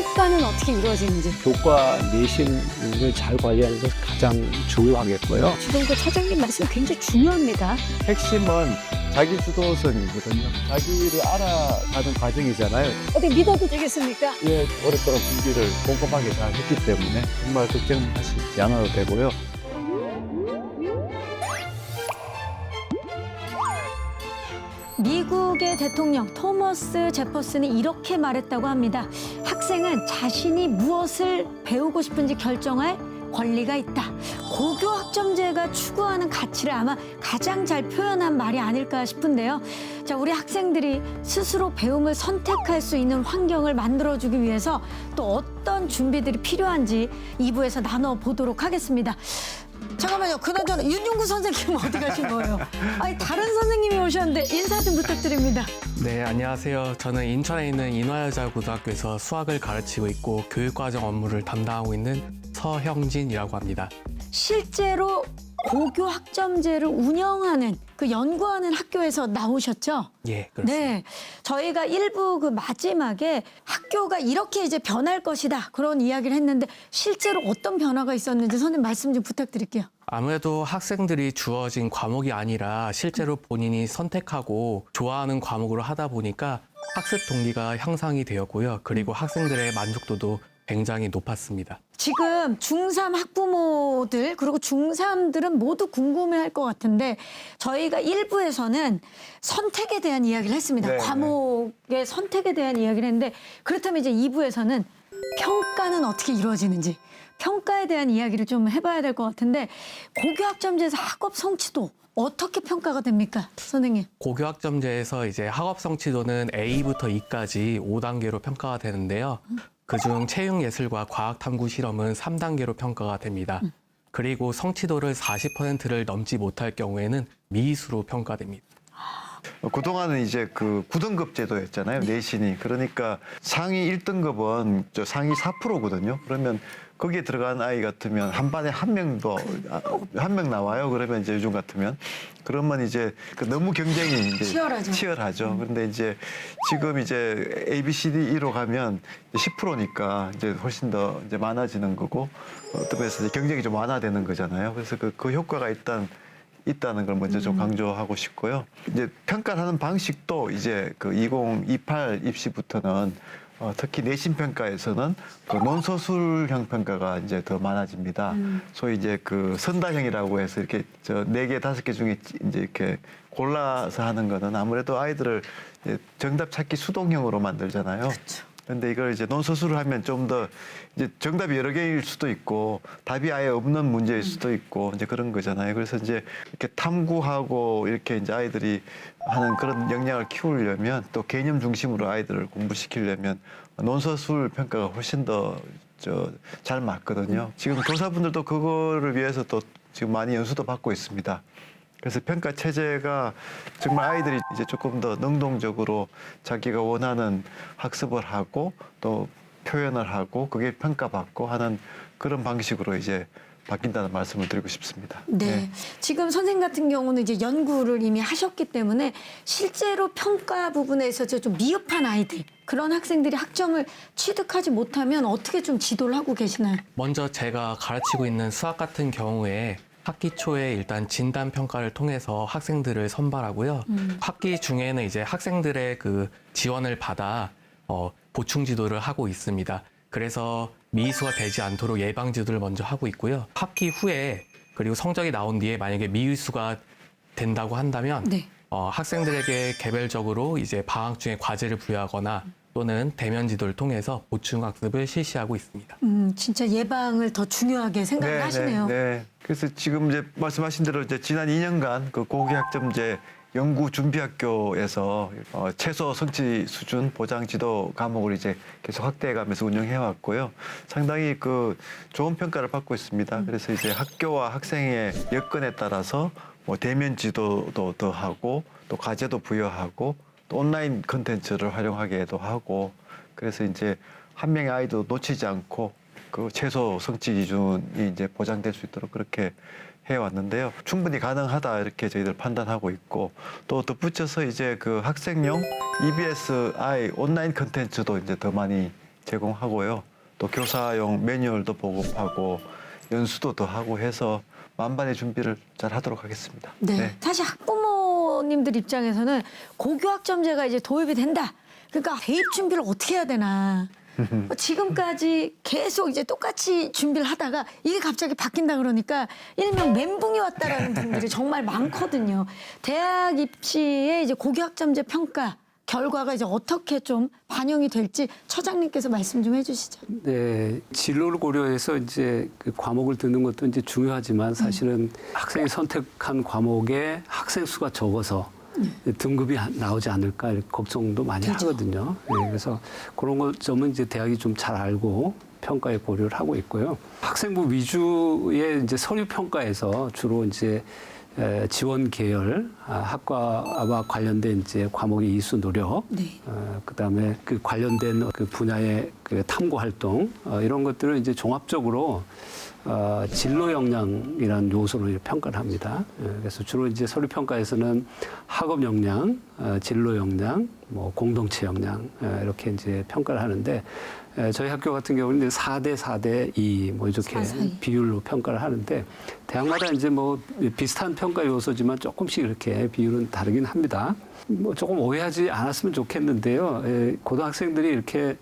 평가는 어떻게 이루어지는지. 교과 내신을 잘 관리하는 것이 가장 중요하겠고요. 지금 그 차장님 말씀 굉장히 중요합니다. 핵심은 자기주도성이거든요. 자기를 알아가는 과정이잖아요. 어떻게 믿어도 되겠습니까? 예, 오랫동안 준비를 꼼꼼하게 잘 했기 때문에 정말 걱정하시지 않아도 되고요. 미국의 대통령 토머스 제퍼슨이 이렇게 말했다고 합니다. 학생은 자신이 무엇을 배우고 싶은지 결정할 권리가 있다. 고교 학점제가 추구하는 가치를 아마 가장 잘 표현한 말이 아닐까 싶은데요. 자, 우리 학생들이 스스로 배움을 선택할 수 있는 환경을 만들어주기 위해서 또 어떤 준비들이 필요한지 2부에서 나눠보도록 하겠습니다. 잠깐만요. 그나저나 윤용구 선생님은 어디 가신 거예요? 아니, 다른 선생님이 오셨는데 인사 좀 부탁드립니다. 네, 안녕하세요. 저는 인천에 있는 인화여자고등학교에서 수학을 가르치고 있고 교육과정 업무를 담당하고 있는 서형진이라고 합니다. 실제로 고교 학점제를 운영하는 그 연구하는 학교에서 나오셨죠? 예, 그렇습니다. 네, 저희가 일부 그 마지막에 학교가 이렇게 이제 변할 것이다 그런 이야기를 했는데 실제로 어떤 변화가 있었는지 선생님 말씀 좀 부탁드릴게요. 아무래도 학생들이 주어진 과목이 아니라 실제로 본인이 선택하고 좋아하는 과목으로 하다 보니까 학습 동기가 향상이 되었고요. 그리고 학생들의 만족도도 굉장히 높았습니다. 지금 중3 학부모들 그리고 중3들은 모두 궁금해할 것 같은데 저희가 1부에서는 선택에 대한 이야기를 했습니다. 네, 과목의 선택에 대한 이야기를 했는데 그렇다면 이제 2부에서는 평가는 어떻게 이루어지는지 평가에 대한 이야기를 좀 해봐야 될 것 같은데 고교 학점제에서 학업 성취도 어떻게 평가가 됩니까, 선생님? 고교 학점제에서 이제 학업 성취도는 A부터 E까지 5단계로 평가가 되는데요. 그중 체육 예술과 과학 탐구 실험은 3단계로 평가가 됩니다. 그리고 성취도를 40%를 넘지 못할 경우에는 미수로 평가됩니다. 그동안은 이제 그 9등급 제도였잖아요. 내신이. 그러니까 상위 1등급은 저 상위 4%거든요. 그러면 거기에 들어간 아이 같으면 한 반에 한 명 나와요. 그러면 이제 요즘 같으면 그러면 이제 그 너무 경쟁이 이제 치열하죠. 그런데 이제 지금 이제 A, B, C, D로 가면 10%니까 이제 훨씬 더 이제 많아지는 거고 어떤 면에서 이제 경쟁이 좀 완화되는 거잖아요. 그래서 그 효과가 있다는 걸 먼저 좀 강조하고 싶고요. 이제 평가를 하는 방식도 이제 그 2028 입시부터는 특히 내신 평가에서는 그 논서술형 평가가 이제 더 많아집니다. 소위 이제 그 선다형이라고 해서 이렇게 저 4개, 5개 중에 이제 이렇게 골라서 하는 거는 아무래도 아이들을 이제 정답 찾기 수동형으로 만들잖아요. 근데 이걸 이제 논서술을 하면 좀 더 이제 정답이 여러 개일 수도 있고 답이 아예 없는 문제일 수도 있고 이제 그런 거잖아요. 그래서 이제 이렇게 탐구하고 이렇게 이제 아이들이 하는 그런 역량을 키우려면 또 개념 중심으로 아이들을 공부시키려면 논서술 평가가 훨씬 더 잘 맞거든요. 지금 교사분들도 그거를 위해서 또 지금 많이 연수도 받고 있습니다. 그래서 평가 체제가 정말 아이들이 이제 조금 더 능동적으로 자기가 원하는 학습을 하고 또 표현을 하고 그게 평가받고 하는 그런 방식으로 이제 바뀐다는 말씀을 드리고 싶습니다. 네. 지금 선생님 같은 경우는 이제 연구를 이미 하셨기 때문에 실제로 평가 부분에서 좀 미흡한 아이들, 그런 학생들이 학점을 취득하지 못하면 어떻게 좀 지도를 하고 계시나요? 먼저 제가 가르치고 있는 수학 같은 경우에 학기 초에 일단 진단 평가를 통해서 학생들을 선발하고요. 학기 중에는 이제 학생들의 그 지원을 받아 보충 지도를 하고 있습니다. 그래서 미수가 되지 않도록 예방 지도를 먼저 하고 있고요. 학기 후에 그리고 성적이 나온 뒤에 만약에 미수가 된다고 한다면 네. 학생들에게 개별적으로 이제 방학 중에 과제를 부여하거나 또는 대면 지도를 통해서 보충 학습을 실시하고 있습니다. 진짜 예방을 더 중요하게 생각을 하시네요. 네. 그래서 지금 이제 말씀하신 대로 이제 지난 2년간 그 고교학점제 연구준비학교에서 최소 성취 수준 보장 지도 과목을 이제 계속 확대해가면서 운영해 왔고요. 상당히 그 좋은 평가를 받고 있습니다. 그래서 이제 학교와 학생의 여건에 따라서 뭐 대면 지도도 더 하고 또 과제도 부여하고 또 온라인 컨텐츠를 활용하게도 하고 그래서 이제 한 명의 아이도 놓치지 않고 그 최소 성취 기준이 이제 보장될 수 있도록 그렇게 해왔는데요. 충분히 가능하다 이렇게 저희들 판단하고 있고 또 덧붙여서 이제 그 학생용 EBSI 온라인 컨텐츠도 이제 더 많이 제공하고요. 또 교사용 매뉴얼도 보급하고 연수도 더 하고 해서 만반의 준비를 잘 하도록 하겠습니다. 네. 사실 학부모님들 입장에서는 고교 학점제가 이제 도입이 된다. 그러니까 대입 준비를 어떻게 해야 되나. 지금까지 계속 이제 똑같이 준비를 하다가 이게 갑자기 바뀐다 그러니까 일명 멘붕이 왔다라는 분들이 정말 많거든요. 대학 입시의 이제 고교 학점제 평가 결과가 이제 어떻게 좀 반영이 될지 처장님께서 말씀 좀 해주시죠. 네, 진로를 고려해서 이제 그 과목을 듣는 것도 이제 중요하지만 사실은 학생이 선택한 과목에 학생 수가 적어서 등급이 나오지 않을까 이렇게 걱정도 많이 그렇죠. 하거든요. 네, 그래서 그런 것 점은 이제 대학이 좀 잘 알고 평가에 고려를 하고 있고요. 학생부 위주의 이제 서류 평가에서 주로 이제 지원 계열, 학과와 관련된 이제 과목의 이수 노력, 네. 그다음에 그 관련된 그 분야의 그 탐구 활동 이런 것들을 이제 종합적으로 진로 역량이라는 요소로 평가를 합니다. 그래서 주로 이제 서류 평가에서는 학업 역량, 진로 역량, 뭐 공동체 역량 이렇게 이제 평가를 하는데 저희 학교 같은 경우는 이제 4대 4대 2 뭐 이렇게 4-4-2. 비율로 평가를 하는데 대학마다 이제 뭐 비슷한 평가 요소지만 조금씩 이렇게 비율은 다르긴 합니다. 뭐 조금 오해하지 않았으면 좋겠는데요. 고등학생들이 이렇게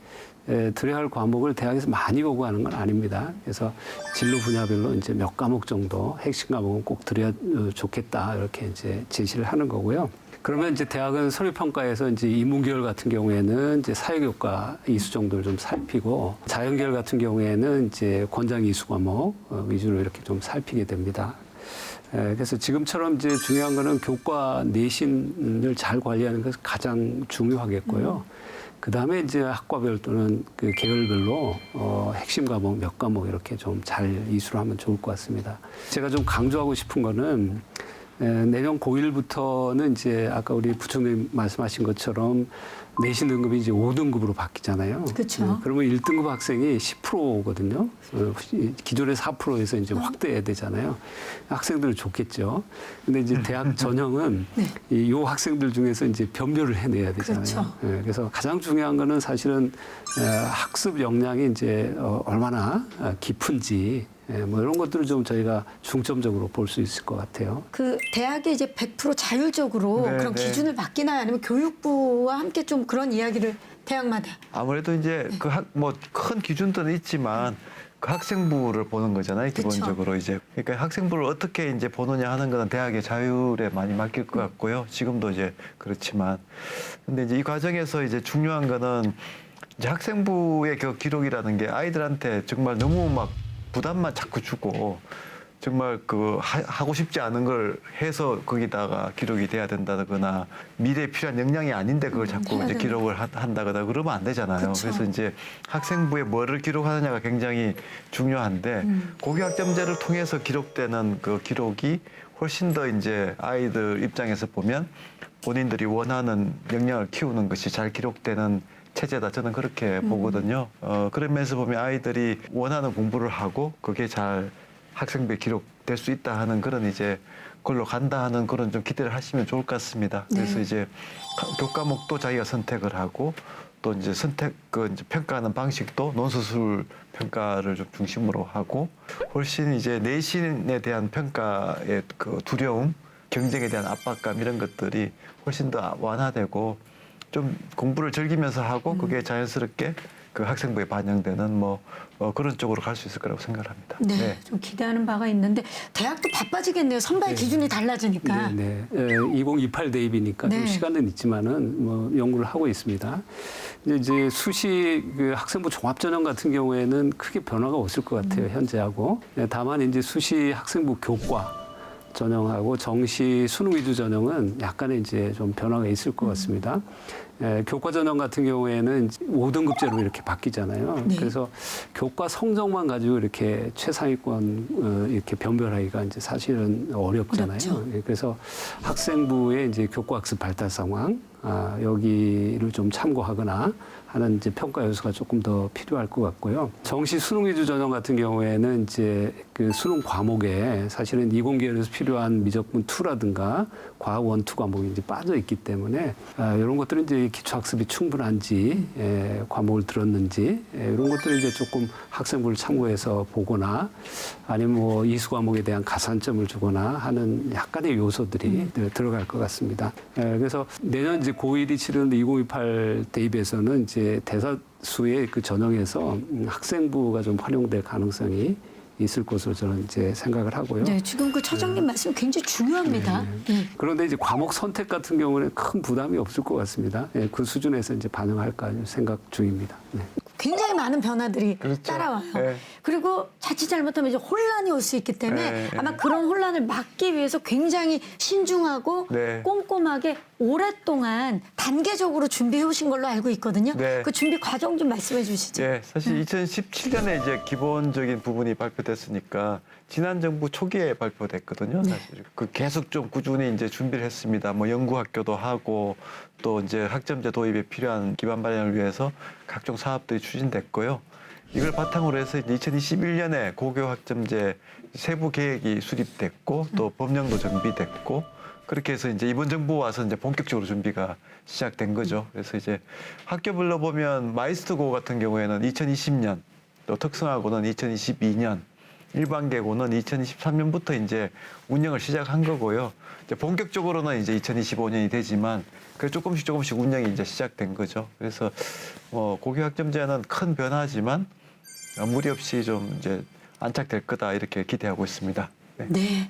들어야 할 과목을 대학에서 많이 요구하는 건 아닙니다. 그래서 진로 분야별로 이제 몇 과목 정도 핵심 과목은 꼭 들어야 좋겠다 이렇게 이제 제시를 하는 거고요. 그러면 이제 대학은 서류 평가에서 이제 인문계열 같은 경우에는 이제 사회교과 이수 정도를 좀 살피고 자연계열 같은 경우에는 이제 권장 이수 과목 위주로 이렇게 좀 살피게 됩니다. 그래서 지금처럼 이제 중요한 거는 교과 내신을 잘 관리하는 것이 가장 중요하겠고요. 그 다음에 이제 학과별 또는 그 계열별로 핵심 과목 몇 과목 이렇게 좀 잘 이수를 하면 좋을 것 같습니다. 제가 좀 강조하고 싶은 거는 내년 고1부터는 이제 아까 우리 부총님 말씀하신 것처럼 내신 등급이 이제 5등급으로 바뀌잖아요. 그렇죠. 그러면 1등급 학생이 10%거든요. 기존의 4%에서 이제 확대해야 되잖아요. 학생들은 좋겠죠. 근데 이제 대학 전형은 이 학생들 중에서 이제 변별을 해내야 되잖아요. 그렇죠. 그래서 가장 중요한 거는 사실은 학습 역량이 이제 얼마나 깊은지 뭐 이런 것들을 좀 저희가 중점적으로 볼 수 있을 것 같아요. 그 대학이 이제 100% 자율적으로 네, 그런 네. 기준을 바뀌나요? 아니면 교육부와 함께 좀 그런 이야기를 대학마다. 아무래도 이제 그 뭐 큰 기준들은 있지만 그 학생부를 보는 거잖아요. 그쵸. 기본적으로 이제 그러니까 학생부를 어떻게 이제 보느냐 하는 거는 대학의 자율에 많이 맡길 것 같고요. 지금도 이제 그렇지만 근데 이제 이 과정에서 이제 중요한 거는 이제 학생부의 그 기록이라는 게 아이들한테 정말 너무 막 부담만 자꾸 주고 정말 그 하고 싶지 않은 걸 해서 거기다가 기록이 돼야 된다거나 미래에 필요한 역량이 아닌데 그걸 자꾸 해야 이제 된다. 기록을 한다거나 그러면 안 되잖아요. 그쵸. 그래서 이제 학생부에 뭐를 기록하느냐가 굉장히 중요한데 고교 학점제를 통해서 기록되는 그 기록이 훨씬 더 이제 아이들 입장에서 보면 본인들이 원하는 역량을 키우는 것이 잘 기록되는 체제다. 저는 그렇게 보거든요. 그런 면에서 보면 아이들이 원하는 공부를 하고 그게 잘 학생부에 기록될 수 있다 하는 그런 이제 그걸로 간다 하는 그런 좀 기대를 하시면 좋을 것 같습니다. 그래서 이제 교과목도 자기가 선택을 하고 또 이제 이제 평가하는 방식도 논술술 평가를 좀 중심으로 하고 훨씬 이제 내신에 대한 평가의 그 두려움, 경쟁에 대한 압박감 이런 것들이 훨씬 더 완화되고 좀 공부를 즐기면서 하고 그게 자연스럽게 그 학생부에 반영되는 뭐 그런 쪽으로 갈 수 있을 거라고 생각합니다. 네, 좀 기대하는 바가 있는데 대학도 바빠지겠네요. 선발 기준이 달라지니까. 네. 2028 대입이니까 네. 좀 시간은 있지만은 뭐 연구를 하고 있습니다. 이제 수시 그 학생부 종합전형 같은 경우에는 크게 변화가 없을 것 같아요. 현재하고. 다만 이제 수시 학생부 교과 전형하고 정시 수능 위주 전형은 약간의 이제 좀 변화가 있을 것 같습니다. 교과 전형 같은 경우에는 5등급제로 이렇게 바뀌잖아요. 네. 그래서 교과 성적만 가지고 이렇게 최상위권 이렇게 변별하기가 이제 사실은 어렵잖아요. 어렵죠. 그래서 학생부의 이제 교과 학습 발달 상황 여기를 좀 참고하거나 하는 이제 평가 요소가 조금 더 필요할 것 같고요. 정시 수능 위주 전형 같은 경우에는 이제 그 수능 과목에 사실은 이공계열에서 필요한 미적분 2라든가 과학 1, 2 과목이 이제 빠져 있기 때문에 이런 것들은 이제 학생들이 기초학습이 충분한지, 과목을 들었는지, 이런 것들을 이제 조금 학생부를 참고해서 보거나 아니면 뭐 이수 과목에 대한 가산점을 주거나 하는 약간의 요소들이 들어갈 것 같습니다. 그래서 내년 이제 고1이 치르는 2028 대입에서는 이제 대다수의 그 전형에서 학생부가 좀 활용될 가능성이 있을 것으로 저는 이제 생각을 하고요. 네, 지금 그 차장님 말씀 굉장히 중요합니다. 네. 그런데 이제 과목 선택 같은 경우는 큰 부담이 없을 것 같습니다. 그 수준에서 이제 반영할까 생각 중입니다. 네. 굉장히 많은 변화들이 그렇죠. 따라와요. 네. 그리고 자칫 잘못하면 이제 혼란이 올 수 있기 때문에 네, 네. 아마 그런 혼란을 막기 위해서 굉장히 신중하고 네. 꼼꼼하게 오랫동안 단계적으로 준비해 오신 걸로 알고 있거든요. 네. 그 준비 과정 좀 말씀해 주시죠. 예, 사실 2017년에 이제 기본적인 부분이 발표됐으니까 지난 정부 초기에 발표됐거든요. 사실 그 계속 좀 꾸준히 이제 준비를 했습니다. 뭐 연구학교도 하고 또 이제 학점제 도입에 필요한 기반 마련을 위해서 각종 사업들이 추진됐고요. 이걸 바탕으로 해서 이제 2021년에 고교 학점제 세부 계획이 수립됐고 또 법령도 정비됐고 그렇게 해서 이제 이번 정부 와서 이제 본격적으로 준비가 시작된 거죠. 그래서 이제 학교별로 보면 마이스터고 같은 경우에는 2020년, 또 특성화고는 2022년, 일반계고는 2023년부터 이제 운영을 시작한 거고요. 이제 본격적으로는 이제 2025년이 되지만 그 조금씩 운영이 이제 시작된 거죠. 그래서 고교 학점제는 큰 변화지만 무리 없이 좀 이제 안착될 거다 이렇게 기대하고 있습니다. 네. 네.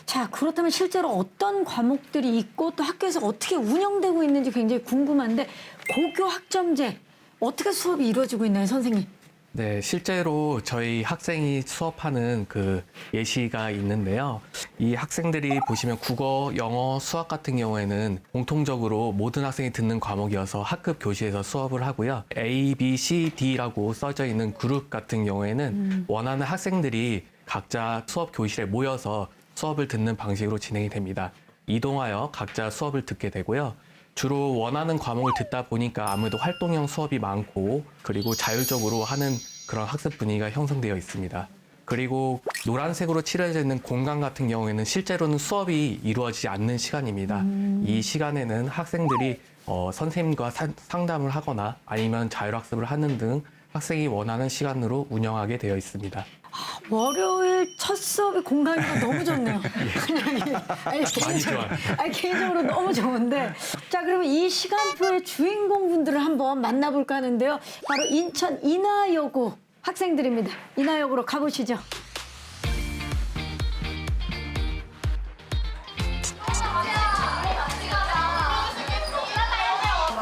자, 그렇다면 실제로 어떤 과목들이 있고 또 학교에서 어떻게 운영되고 있는지 굉장히 궁금한데 고교 학점제 어떻게 수업이 이루어지고 있나요, 선생님? 네, 실제로 저희 학생이 수업하는 그 예시가 있는데요. 이 학생들이 보시면 국어, 영어, 수학 같은 경우에는 공통적으로 모든 학생이 듣는 과목이어서 학급 교실에서 수업을 하고요. A, B, C, D라고 써져 있는 그룹 같은 경우에는 원하는 학생들이 각자 수업 교실에 모여서 수업을 듣는 방식으로 진행이 됩니다. 이동하여 각자 수업을 듣게 되고요. 주로 원하는 과목을 듣다 보니까 아무래도 활동형 수업이 많고 그리고 자율적으로 하는 그런 학습 분위기가 형성되어 있습니다. 그리고 노란색으로 칠해져 있는 공간 같은 경우에는 실제로는 수업이 이루어지지 않는 시간입니다. 이 시간에는 학생들이 선생님과 상담을 하거나 아니면 자율학습을 하는 등 학생이 원하는 시간으로 운영하게 되어 있습니다. 월요일 첫 수업이 공강이가 너무 좋네요. 아니, 많이 좋아요. 아니, 개인적으로 너무 좋은데. 자, 그러면 이 시간표의 주인공분들을 한번 만나볼까 하는데요. 바로 인천 인하여고 학생들입니다. 인하여고로 가보시죠.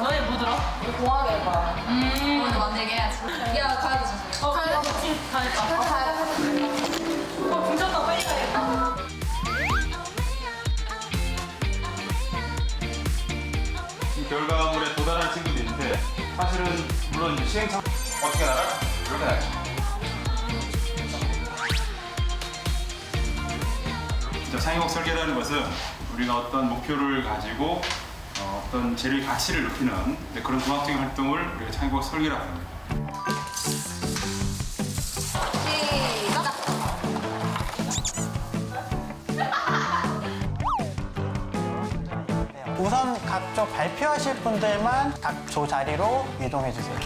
너네 뭐 들어? 공학 해봐. 오늘 만들게 해야지. 야, 가야 돼. 가야 돼. 가야겠다. 가야 돼. 공전도 빨리 가야겠다. 이 결과물에 도달한 친구도 있는데 사실은 물론 이제 시행착오 어떻게 나가? 이렇게 나가죠. 진짜 창의곡 설계라는 것은 우리가 어떤 목표를 가지고 어떤 재료의 가치를 높이는 그런 종합적인 활동을 우리가 창의곡 설계라고 합니다. 우선 각조 발표하실 분들만 각조 자리로 이동해 주세요.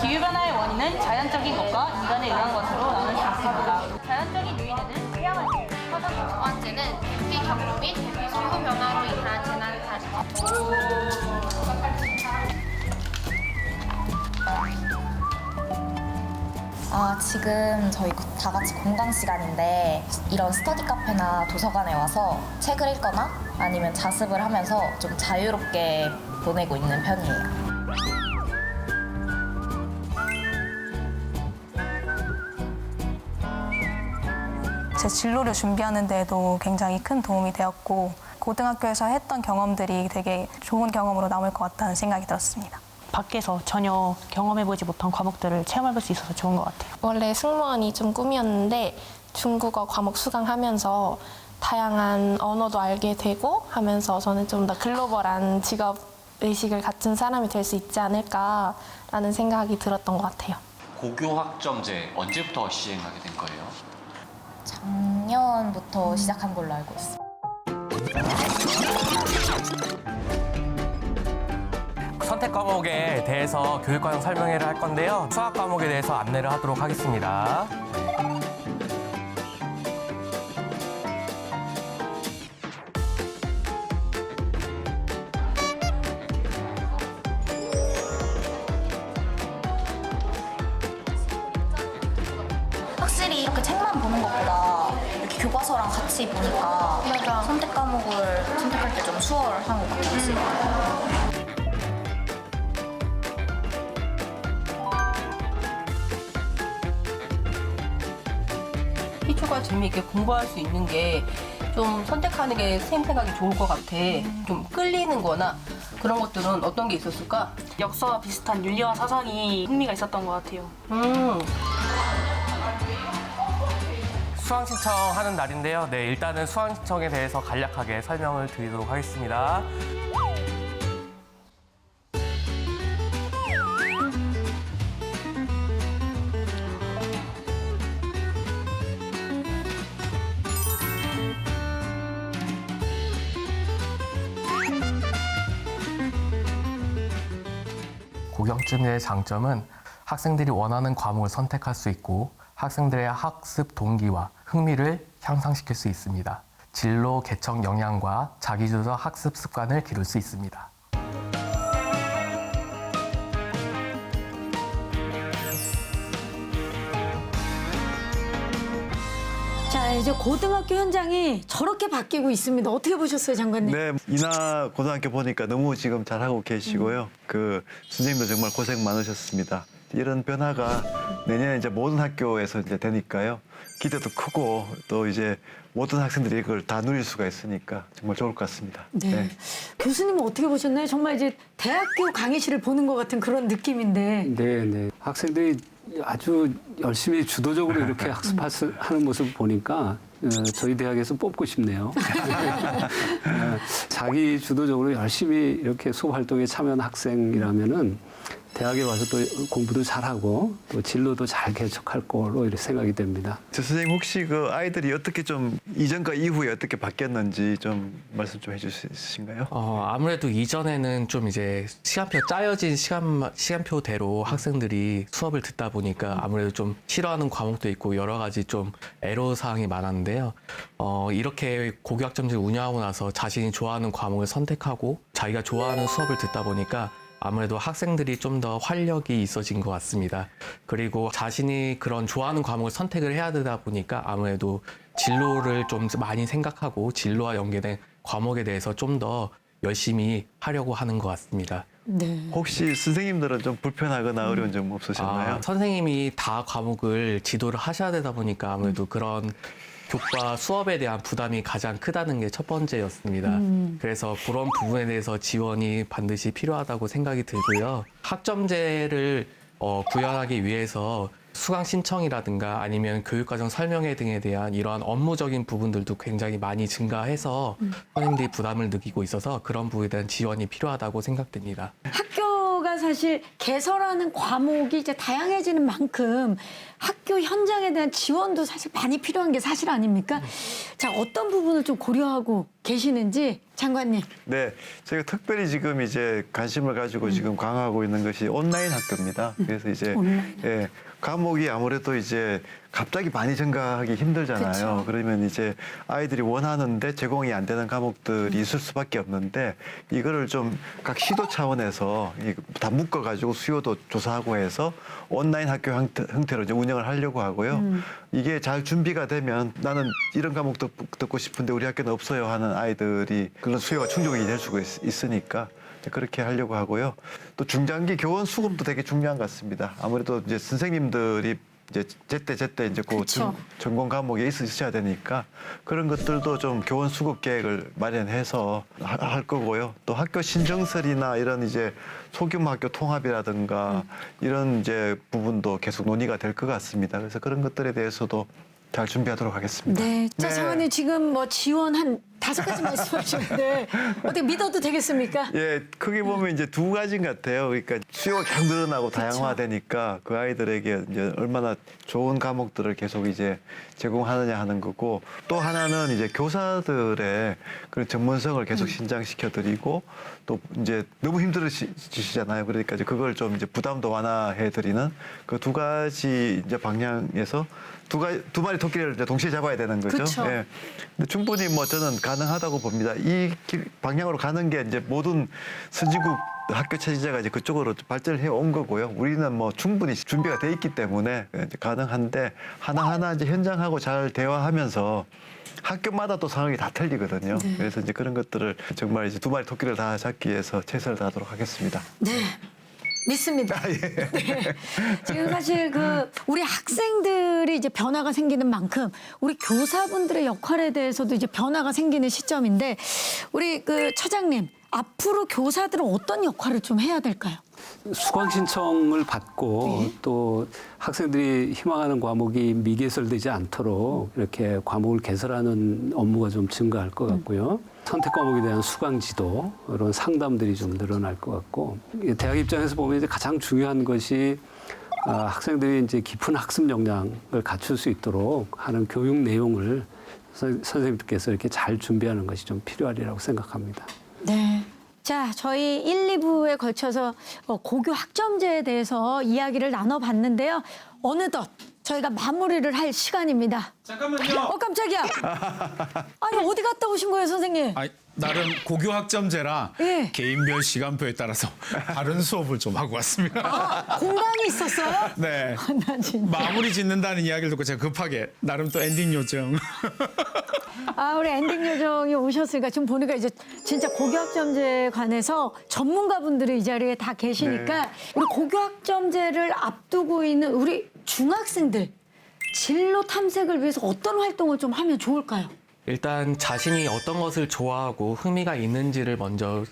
기후변화의 원인은 자연적인 것과 인간에 의한 것으로 나눌 수 있습니다. 자연적인 요인에는 태양을 첫 번째는 대기 경로 및 대기 속도 변화로 인한 재난 사실. 지금 저희 다 같이 공강 시간인데 이런 스터디 카페나 도서관에 와서 책을 읽거나 아니면 자습을 하면서 좀 자유롭게 보내고 있는 편이에요. 제 진로를 준비하는 데에도 굉장히 큰 도움이 되었고 고등학교에서 했던 경험들이 되게 좋은 경험으로 남을 것 같다는 생각이 들었습니다. 밖에서 전혀 경험해보지 못한 과목들을 체험해볼 수 있어서 좋은 것 같아요. 원래 승무원이 좀 꿈이었는데 중국어 과목 수강하면서 다양한 언어도 알게 되고 하면서 저는 좀 더 글로벌한 직업 의식을 갖춘 사람이 될 수 있지 않을까라는 생각이 들었던 것 같아요. 고교 학점제 언제부터 시행하게 된 거예요? 작년부터 시작한 걸로 알고 있어요. 선택 과목에 대해서 교육과정 설명회를 할 건데요. 수학 과목에 대해서 안내를 하도록 하겠습니다. 확실히 이렇게 책만 보는 것보다 이렇게 교과서랑 같이 보니까 선택 과목을 선택할 때 좀 수월한 것 같아요. 희초가 재미있게 공부할 수 있는 게 좀 선택하는 게 선생님 생각이 좋을 것 같아. 좀 끌리는 거나 그런 것들은 어떤 게 있었을까? 역사와 비슷한 윤리와 사상이 흥미가 있었던 것 같아요. 수강 신청하는 날인데요. 네, 일단은 수강 신청에 대해서 간략하게 설명을 드리도록 하겠습니다. 고교학점제의 장점은 학생들이 원하는 과목을 선택할 수 있고 학생들의 학습 동기와 흥미를 향상시킬 수 있습니다. 진로 개척 역량과 자기주도적 학습 습관을 기를 수 있습니다. 자, 이제 고등학교 현장이 저렇게 바뀌고 있습니다. 어떻게 보셨어요, 장관님? 네, 이나 고등학교 보니까 너무 지금 잘하고 계시고요. 그 선생님도 정말 고생 많으셨습니다. 이런 변화가 내년에 이제 모든 학교에서 이제 되니까요. 기대도 크고 또 이제 모든 학생들이 이걸 다 누릴 수가 있으니까 정말 좋을 것 같습니다. 네. 교수님은 어떻게 보셨나요? 정말 이제 대학교 강의실을 보는 것 같은 그런 느낌인데. 네. 학생들이 아주 열심히 주도적으로 이렇게 학습하는 모습 보니까 저희 대학에서 뽑고 싶네요. 자기 주도적으로 열심히 이렇게 수업 활동에 참여한 학생이라면은 대학에 와서 또 공부도 잘하고 또 진로도 잘 개척할 거로 이렇게 생각이 됩니다. 선생님 혹시 그 아이들이 어떻게 좀 이전과 이후에 어떻게 바뀌었는지 좀 말씀 좀 해줄 수 있으신가요? 아무래도 이전에는 좀 이제 시간표 짜여진 시간표대로 학생들이 수업을 듣다 보니까 아무래도 좀 싫어하는 과목도 있고 여러 가지 좀 애로사항이 많았는데요. 이렇게 고교학점제를 운영하고 나서 자신이 좋아하는 과목을 선택하고 자기가 좋아하는 수업을 듣다 보니까 아무래도 학생들이 좀 더 활력이 있어진 것 같습니다. 그리고 자신이 그런 좋아하는 과목을 선택을 해야 되다 보니까 아무래도 진로를 좀 많이 생각하고 진로와 연계된 과목에 대해서 좀 더 열심히 하려고 하는 것 같습니다. 네. 혹시 선생님들은 좀 불편하거나 어려운 점 없으셨나요? 선생님이 다 과목을 지도를 하셔야 되다 보니까 아무래도 그런 교과 수업에 대한 부담이 가장 크다는 게 첫 번째였습니다. 그래서 그런 부분에 대해서 지원이 반드시 필요하다고 생각이 들고요. 학점제를 구현하기 위해서 수강 신청이라든가 아니면 교육과정 설명회 등에 대한 이러한 업무적인 부분들도 굉장히 많이 증가해서 선생님들이 부담을 느끼고 있어서 그런 부분에 대한 지원이 필요하다고 생각됩니다. 학교가 사실 개설하는 과목이 이제 다양해지는 만큼 학교 현장에 대한 지원도 사실 많이 필요한 게 사실 아닙니까? 자, 어떤 부분을 좀 고려하고 계시는지 장관님. 네, 저희가 특별히 지금 이제 관심을 가지고 지금 강화하고 있는 것이 온라인 학교입니다. 그래서 이제 예, 과목이 아무래도 이제 갑자기 많이 증가하기 힘들잖아요. 그쵸. 그러면 이제 아이들이 원하는데 제공이 안 되는 과목들이 있을 수밖에 없는데 이거를 좀 각 시도 차원에서 다 묶어가지고 수요도 조사하고 해서 온라인 학교 형태로 이제 운영을 하려고 하고요. 이게 잘 준비가 되면 나는 이런 과목도 듣고 싶은데 우리 학교는 없어요 하는 아이들이 그런 수요가 충족이 될 수가 있으니까 그렇게 하려고 하고요. 또 중장기 교원 수급도 되게 중요한 것 같습니다. 아무래도 이제 선생님들이 이제 제때 이제 그 전공 과목에 있으셔야 되니까 그런 것들도 좀 교원 수급 계획을 마련해서 할 거고요. 또 학교 신정설이나 이런 이제 소규모 학교 통합이라든가 이런 이제 부분도 계속 논의가 될 것 같습니다. 그래서 그런 것들에 대해서도 잘 준비하도록 하겠습니다. 네. 자, 장관님 지금 뭐 지원 한 5가지 말씀하시는데 어떻게 믿어도 되겠습니까? 예, 크게 보면 이제 두 가지인 것 같아요. 그러니까 수요가 계속 늘어나고 다양화되니까 그 아이들에게 이제 얼마나 좋은 과목들을 계속 이제 제공하느냐 하는 거고, 또 하나는 이제 교사들의 그런 전문성을 계속 신장시켜드리고, 또 이제 너무 힘들으시잖아요. 그러니까 이제 그걸 좀 이제 부담도 완화해드리는 그 두 가지 이제 방향에서 두 마리 토끼를 이제 동시에 잡아야 되는 거죠. 그쵸. 예. 근데 충분히 뭐 저는 가능하다고 봅니다. 이 방향으로 가는 게 이제 모든 선진국 학교 체제가 이제 그쪽으로 발전해 온 거고요. 우리는 뭐 충분히 준비가 돼 있기 때문에 이제 가능한데, 하나하나 이제 현장하고 잘 대화하면서 학교마다 또 상황이 다 틀리거든요. 네. 그래서 이제 그런 것들을 정말 이제 두 마리 토끼를 다 잡기 위해서 최선을 다하도록 하겠습니다. 네. 믿습니다. 네. 지금 사실 우리 학생들이 이제 변화가 생기는 만큼 우리 교사분들의 역할에 대해서도 이제 변화가 생기는 시점인데, 우리 처장님, 앞으로 교사들은 어떤 역할을 좀 해야 될까요? 수강 신청을 받고 또 학생들이 희망하는 과목이 미개설되지 않도록 이렇게 과목을 개설하는 업무가 좀 증가할 것 같고요. 선택 과목에 대한 수강 지도, 이런 상담들이 좀 늘어날 것 같고, 대학 입장에서 보면 이제 가장 중요한 것이 학생들이 이제 깊은 학습 역량을 갖출 수 있도록 하는 교육 내용을 선생님들께서 이렇게 잘 준비하는 것이 좀 필요하리라고 생각합니다. 네. 자, 저희 1, 2부에 걸쳐서 고교 학점제에 대해서 이야기를 나눠봤는데요. 어느덧 저희가 마무리를 할 시간입니다. 잠깐만요. 깜짝이야. 아니, 어디 갔다 오신 거예요, 선생님? 나름 고교 학점제라 예. 개인별 시간표에 따라서 다른 수업을 좀 하고 왔습니다. 공강이 있었어요? 네. 나 진짜. 마무리 짓는다는 이야기를 듣고 제가 급하게 나름 또 엔딩 요정. 우리 엔딩 요정이 오셨으니까 지금 보니까 이제 진짜 고교학점제에 관해서 전문가분들이 이 자리에 다 계시니까, 우리 고교학점제를 앞두고 있는 우리 중학생들 진로 탐색을 위해서 어떤 활동을 좀 하면 좋을까요? 일단 자신이 어떤 것을 좋아하고 흥미가 있는지를 먼저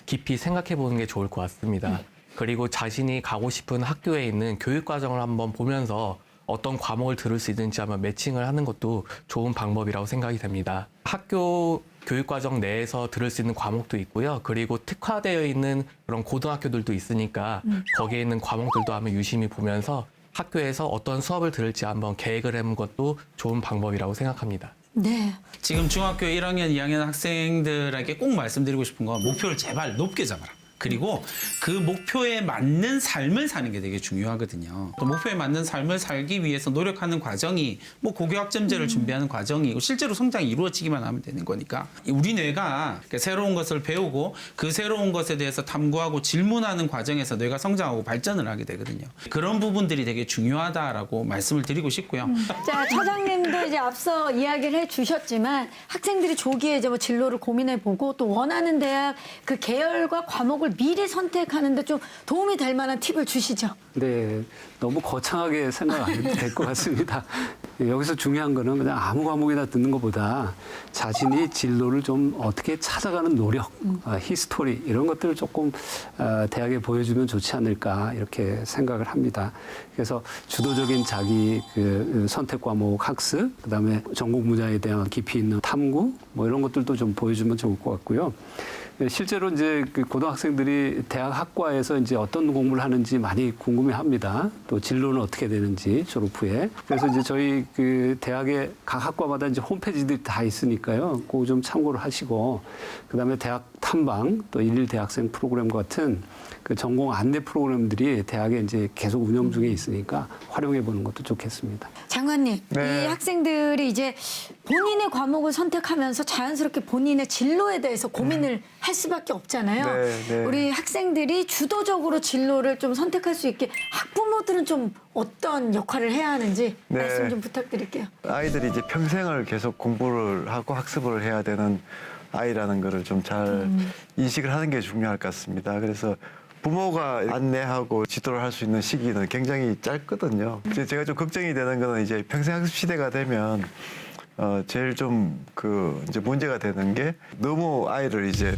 깊이 생각해 보는 게 좋을 것 같습니다. 그리고 자신이 가고 싶은 학교에 있는 교육 과정을 한번 보면서 어떤 과목을 들을 수 있는지 한번 매칭을 하는 것도 좋은 방법이라고 생각이 됩니다. 학교 교육과정 내에서 들을 수 있는 과목도 있고요. 그리고 특화되어 있는 그런 고등학교들도 있으니까 거기에 있는 과목들도 한번 유심히 보면서 학교에서 어떤 수업을 들을지 한번 계획을 해보는 것도 좋은 방법이라고 생각합니다. 네. 지금 중학교 1학년, 2학년 학생들에게 꼭 말씀드리고 싶은 건 목표를 제발 높게 잡아라. 그리고 그 목표에 맞는 삶을 사는 게 되게 중요하거든요. 또 목표에 맞는 삶을 살기 위해서 노력하는 과정이 뭐 고교학점제를 준비하는 과정이고, 실제로 성장이 이루어지기만 하면 되는 거니까 우리 뇌가 새로운 것을 배우고 그 새로운 것에 대해서 탐구하고 질문하는 과정에서 뇌가 성장하고 발전을 하게 되거든요. 그런 부분들이 되게 중요하다라고 말씀을 드리고 싶고요. 자, 처장님도 이제 앞서 이야기를 해주셨지만 학생들이 조기에 이제 뭐 진로를 고민해보고 또 원하는 대학 그 계열과 과목을 미리 선택하는데 좀 도움이 될 만한 팁을 주시죠. 네, 너무 거창하게 생각 안 해도 될 것 같습니다. 여기서 중요한 거는 그냥 아무 과목이나 듣는 것보다 자신이 진로를 좀 어떻게 찾아가는 노력, 히스토리 이런 것들을 조금 대학에 보여주면 좋지 않을까 이렇게 생각을 합니다. 그래서 주도적인 자기 선택 과목 학습, 그다음에 전공 분야에 대한 깊이 있는 탐구 뭐 이런 것들도 좀 보여주면 좋을 것 같고요. 실제로 이제 고등학생들이 대학 학과에서 이제 어떤 공부를 하는지 많이 궁금해합니다. 또 진로는 어떻게 되는지 졸업 후에. 그래서 이제 저희 대학의 각 학과마다 이제 홈페이지들이 다 있으니까요. 그거 좀 참고를 하시고, 그다음에 대학 탐방 또 일일 대학생 프로그램 같은 그 전공 안내 프로그램들이 대학에 이제 계속 운영 중에 있으니까 활용해 보는 것도 좋겠습니다. 장관님, 네. 이 학생들이 이제 본인의 과목을 선택하면서 자연스럽게 본인의 진로에 대해서 고민을 할 수밖에 없잖아요. 네, 네. 우리 학생들이 주도적으로 진로를 좀 선택할 수 있게 학부모들은 좀 어떤 역할을 해야 하는지 네. 말씀 좀 부탁드릴게요. 아이들이 이제 평생을 계속 공부를 하고 학습을 해야 되는 아이라는 거를 좀 잘 인식을 하는 게 중요할 것 같습니다. 그래서 부모가 안내하고 지도를 할 수 있는 시기는 굉장히 짧거든요. 제가 좀 걱정이 되는 거는 이제 평생학습 시대가 되면 제일 좀 이제 문제가 되는 게 너무 아이를 이제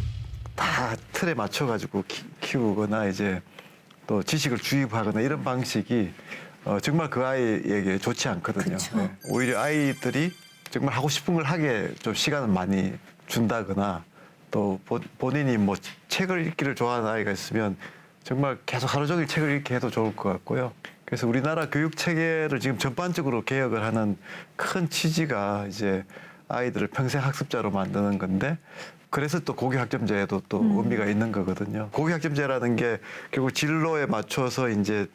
다 틀에 맞춰가지고 키우거나 이제 또 지식을 주입하거나 이런 방식이 정말 그 아이에게 좋지 않거든요. 네. 오히려 아이들이 정말 하고 싶은 걸 하게 좀 시간을 많이 준다거나 또 본인이 뭐 책을 읽기를 좋아하는 아이가 있으면 정말 계속 하루 종일 책을 읽게 해도 좋을 것 같고요. 그래서 우리나라 교육 체계를 지금 전반적으로 개혁을 하는 큰 취지가 이제 아이들을 평생 학습자로 만드는 건데 그래서 또 고교학점제에도 또 의미가 있는 거거든요. 고교학점제라는 게 결국 진로에 맞춰서 이제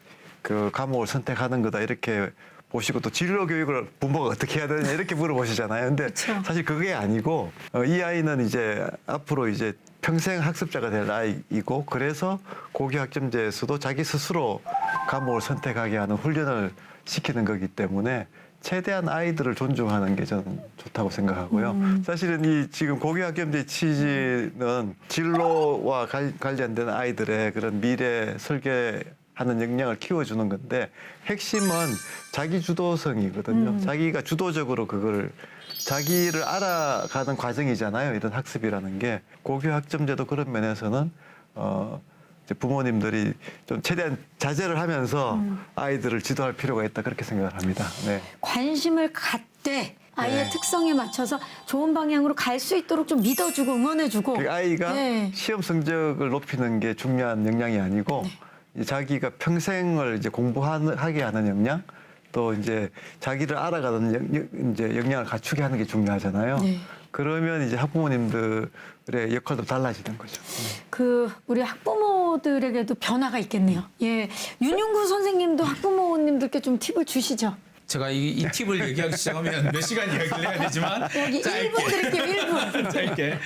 그 과목을 선택하는 거다 이렇게 보시고 또 진로 교육을 부모가 어떻게 해야 되느냐 이렇게 물어보시잖아요. 근데 사실 그게 아니고 이 아이는 이제 앞으로 이제 평생 학습자가 될 아이이고 그래서 고교학점제에서도 자기 스스로 과목을 선택하게 하는 훈련을 시키는 거기 때문에 최대한 아이들을 존중하는 게 저는 좋다고 생각하고요. 사실은 이 지금 고교학점제 취지는 진로와 관련된 아이들의 그런 미래 설계하는 역량을 키워주는 건데 핵심은 자기 주도성이거든요. 자기가 주도적으로 그걸 자기를 알아가는 과정이잖아요. 이런 학습이라는 게 고교학점제도 그런 면에서는 이제 부모님들이 좀 최대한 자제를 하면서 아이들을 지도할 필요가 있다 그렇게 생각을 합니다. 네. 관심을 갖되 아이의 네. 특성에 맞춰서 좋은 방향으로 갈 수 있도록 좀 믿어주고 응원해주고 그 아이가 네. 시험 성적을 높이는 게 중요한 역량이 아니고 이제 자기가 평생을 이제 공부하게 하는 역량 또 이제 자기를 알아가는 이제 역량을 갖추게 하는 게 중요하잖아요. 네. 그러면 이제 학부모님들의 역할도 달라지는 거죠. 그 우리 학부모들에게도 변화가 있겠네요. 예, 윤용구 선생님도 학부모님들께 좀 팁을 주시죠. 제가 이 팁을 얘기하기 시작하면 몇 시간 이야기를 해야 되지만 여기 1분 드릴게요. 1분. 짧게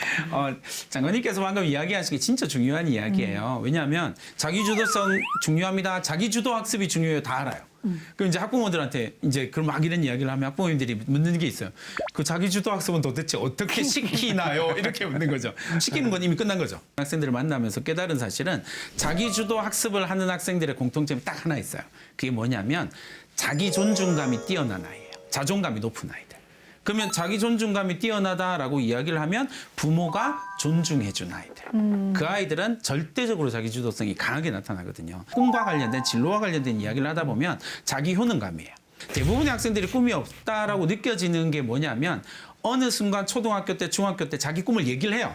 장관님께서 방금 이야기하신 게 진짜 중요한 이야기예요. 왜냐하면 자기주도성 중요합니다. 자기주도 학습이 중요해요. 다 알아요. 그럼 이제 학부모들한테 이제 그럼 막 이런 이야기를 하면 학부모님들이 묻는 게 있어요. 그 자기주도 학습은 도대체 어떻게 시키나요? 이렇게 묻는 거죠. 시키는 건 이미 끝난 거죠. 학생들을 만나면서 깨달은 사실은 자기주도 학습을 하는 학생들의 공통점이 딱 하나 있어요. 그게 뭐냐면 자기 존중감이 뛰어난 아이예요. 자존감이 높은 아이들. 그러면 자기 존중감이 뛰어나다라고 이야기를 하면 부모가 존중해 준 아이들. 그 아이들은 절대적으로 자기 주도성이 강하게 나타나거든요. 꿈과 관련된 진로와 관련된 이야기를 하다 보면 자기 효능감이에요. 대부분의 학생들이 꿈이 없다라고 느껴지는 게 뭐냐면 어느 순간 초등학교 때 중학교 때 자기 꿈을 얘기를 해요.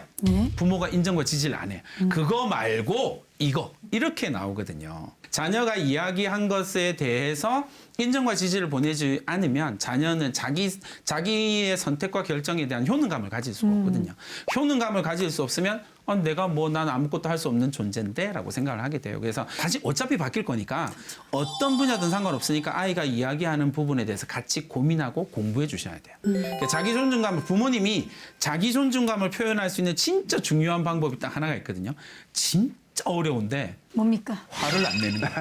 부모가 인정과 지지를 안 해요. 그거 말고 이거 이렇게 나오거든요. 자녀가 이야기한 것에 대해서 인정과 지지를 보내지 않으면 자녀는 자기의 선택과 결정에 대한 효능감을 가질 수가 없거든요. 효능감을 가질 수 없으면 내가 뭐 난 아무것도 할 수 없는 존재인데 라고 생각을 하게 돼요. 그래서 다시 어차피 바뀔 거니까 어떤 분야든 상관없으니까 아이가 이야기하는 부분에 대해서 같이 고민하고 공부해 주셔야 돼요. 그러니까 자기 존중감을 부모님이 자기 존중감을 표현할 수 있는 진짜 중요한 방법이 딱 하나가 있거든요. 진짜 어려운데 뭡니까? 화를 안 내는 거예요.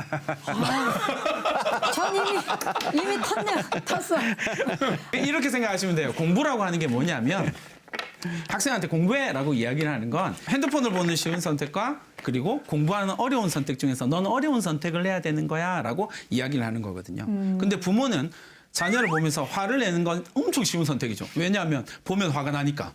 전 이미 텄어. 이렇게 생각하시면 돼요. 공부라고 하는 게 뭐냐면 학생한테 공부해라고 이야기를 하는 건 핸드폰을 보는 쉬운 선택과 그리고 공부하는 어려운 선택 중에서 너는 어려운 선택을 해야 되는 거야 라고 이야기를 하는 거거든요. 근데 부모는 자녀를 보면서 화를 내는 건 엄청 쉬운 선택이죠. 왜냐하면 보면 화가 나니까.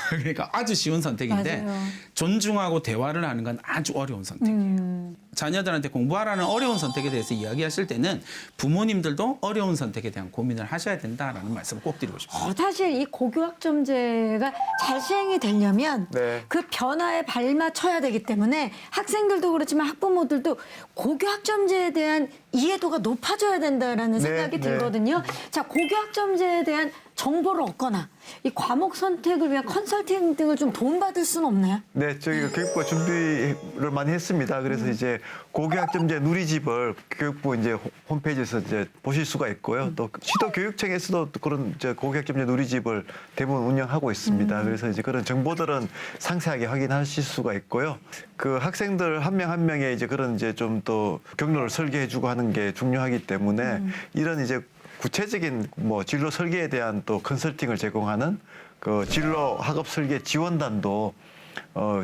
그러니까 아주 쉬운 선택인데 맞아요. 존중하고 대화를 하는 건 아주 어려운 선택이에요. 자녀들한테 공부하라는 어려운 선택에 대해서 이야기하실 때는 부모님들도 어려운 선택에 대한 고민을 하셔야 된다라는 말씀을 꼭 드리고 싶습니다. 사실 이 고교학점제가 잘 시행이 되려면 네. 그 변화에 발맞춰야 되기 때문에 학생들도 그렇지만 학부모들도 고교학점제에 대한 이해도가 높아져야 된다라는 생각이 네. 들거든요. 자, 고교학점제에 대한 정보를 얻거나 이 과목 선택을 위한 컨설팅 등을 좀 도움받을 수는 없나요? 네, 저희가 교육부가 준비를 많이 했습니다. 그래서 이제 고교학점제 누리집을 교육부 이제 홈페이지에서 이제 보실 수가 있고요. 또 시도교육청에서도 또 그런 이제 고교학점제 누리집을 대부분 운영하고 있습니다. 그래서 이제 그런 정보들은 상세하게 확인하실 수가 있고요. 그 학생들 한 명 한 명의 이제 그런 이제 좀 또 경로를 설계해주고 하는 게 중요하기 때문에 이런 이제 구체적인 뭐 진로 설계에 대한 또 컨설팅을 제공하는 그 진로 학업 설계 지원단도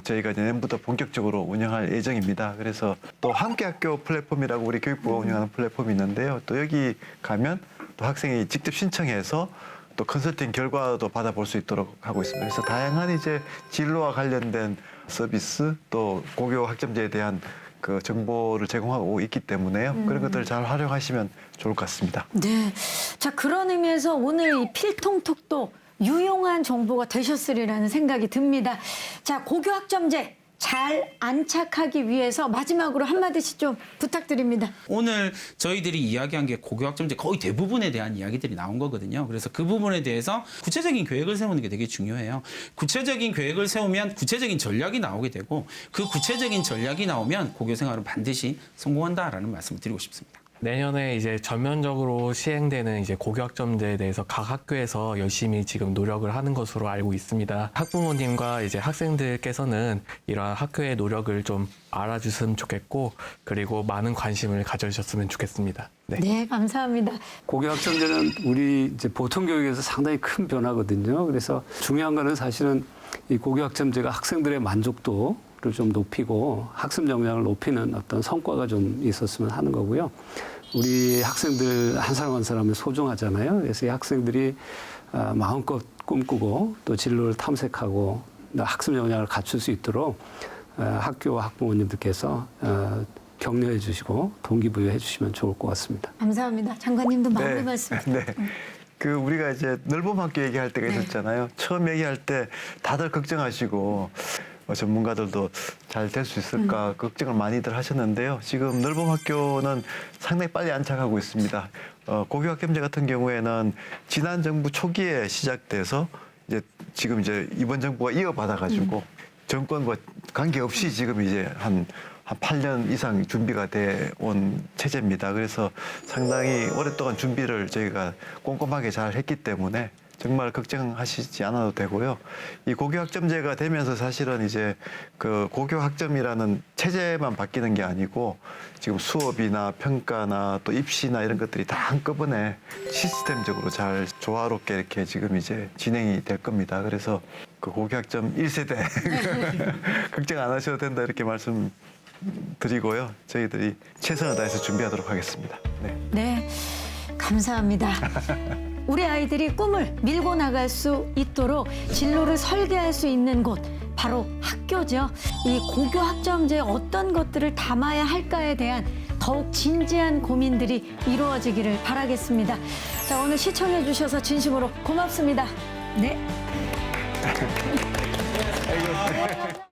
저희가 이제 내년부터 본격적으로 운영할 예정입니다. 그래서 또 함께학교 플랫폼이라고 우리 교육부가 운영하는 플랫폼이 있는데요. 또 여기 가면 또 학생이 직접 신청해서 또 컨설팅 결과도 받아볼 수 있도록 하고 있습니다. 그래서 다양한 이제 진로와 관련된 서비스 또 고교 학점제에 대한 그 정보를 제공하고 있기 때문에요. 그런 것들을 잘 활용하시면 좋을 것 같습니다. 네. 자, 그런 의미에서 오늘 이 필통톡도 유용한 정보가 되셨으리라는 생각이 듭니다. 자, 고교 학점제 잘 안착하기 위해서 마지막으로 한마디씩 좀 부탁드립니다. 오늘 저희들이 이야기한 게 고교학점제 거의 대부분에 대한 이야기들이 나온 거거든요. 그래서 그 부분에 대해서 구체적인 계획을 세우는 게 되게 중요해요. 구체적인 계획을 세우면 구체적인 전략이 나오게 되고 그 구체적인 전략이 나오면 고교 생활은 반드시 성공한다라는 말씀을 드리고 싶습니다. 내년에 이제 전면적으로 시행되는 이제 고교학점제에 대해서 각 학교에서 열심히 지금 노력을 하는 것으로 알고 있습니다. 학부모님과 이제 학생들께서는 이러한 학교의 노력을 좀 알아주셨으면 좋겠고, 그리고 많은 관심을 가져주셨으면 좋겠습니다. 네. 네, 감사합니다. 고교학점제는 우리 이제 보통 교육에서 상당히 큰 변화거든요. 그래서 중요한 거는 사실은 이 고교학점제가 학생들의 만족도 를 좀 높이고 학습 역량을 높이는 어떤 성과가 좀 있었으면 하는 거고요. 우리 학생들 한 사람 한 사람이 소중하잖아요. 그래서 이 학생들이 마음껏 꿈꾸고 또 진로를 탐색하고 학습 역량을 갖출 수 있도록 학교와 학부모님들께서 격려해 주시고 동기부여해 주시면 좋을 것 같습니다. 감사합니다. 장관님도 마무리 말씀. 네. 그 우리가 이제 넓은 학교 얘기할 때가 있었잖아요. 처음 얘기할 때 다들 걱정하시고 전문가들도 잘 될 수 있을까 걱정을 많이들 하셨는데요. 지금 넓은 학교는 상당히 빨리 안착하고 있습니다. 고교학점제 같은 경우에는 지난 정부 초기에 시작돼서 이제 지금 이제 이번 정부가 이어받아가지고 정권과 관계없이 지금 이제 한 8년 이상 준비가 돼 온 체제입니다. 그래서 상당히 오랫동안 준비를 저희가 꼼꼼하게 잘 했기 때문에 정말 걱정하시지 않아도 되고요. 이 고교학점제가 되면서 사실은 이제 그 고교학점이라는 체제만 바뀌는 게 아니고 지금 수업이나 평가나 또 입시나 이런 것들이 다 한꺼번에 시스템적으로 잘 조화롭게 이렇게 지금 이제 진행이 될 겁니다. 그래서 그 고교학점 1세대 걱정 안 하셔도 된다 이렇게 말씀드리고요. 저희들이 최선을 다해서 준비하도록 하겠습니다. 네, 감사합니다. 우리 아이들이 꿈을 밀고 나갈 수 있도록 진로를 설계할 수 있는 곳, 바로 학교죠. 이 고교 학점제에 어떤 것들을 담아야 할까에 대한 더욱 진지한 고민들이 이루어지기를 바라겠습니다. 자, 오늘 시청해 주셔서 진심으로 고맙습니다. 네.